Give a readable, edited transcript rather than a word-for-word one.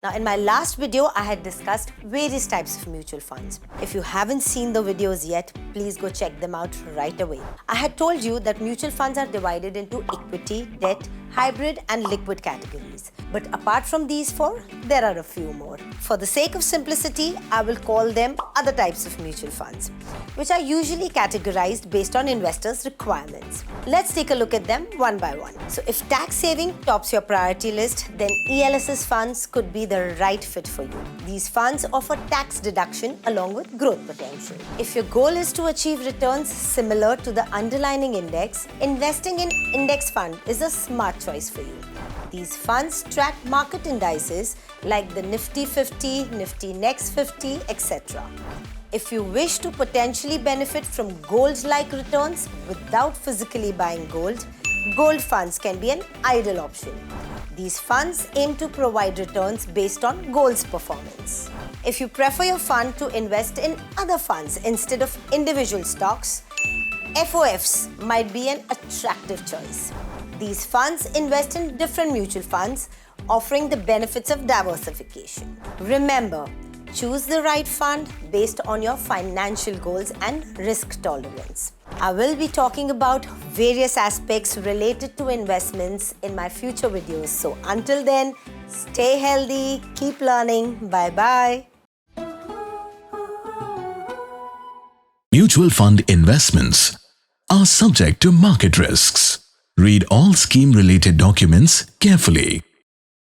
Now, in my last video, I had discussed various types of mutual funds. If you haven't seen the videos yet, please go check them out right away. I had told you that mutual funds are divided into equity, debt, hybrid and liquid categories. But apart from these four, there are a few more. For the sake of simplicity, I will call them other types of mutual funds, which are usually categorized based on investors' requirements. Let's take a look at them one by one. So if tax saving tops your priority list, then ELSS funds could be the right fit for you. These funds offer tax deduction along with growth potential. If your goal is to achieve returns similar to the underlying index, investing in index fund is a smart choice for you. These funds track market indices like the Nifty 50, Nifty Next 50, etc. If you wish to potentially benefit from gold-like returns without physically buying gold, gold funds can be an ideal option. These funds aim to provide returns based on gold's performance. If you prefer your fund to invest in other funds instead of individual stocks, FOFs might be an attractive choice. These funds invest in different mutual funds, offering the benefits of diversification. Remember, choose the right fund based on your financial goals and risk tolerance. I will be talking about various aspects related to investments in my future videos. So until then, stay healthy, keep learning. Bye-bye. Mutual fund investments are subject to market risks. Read all scheme-related documents carefully.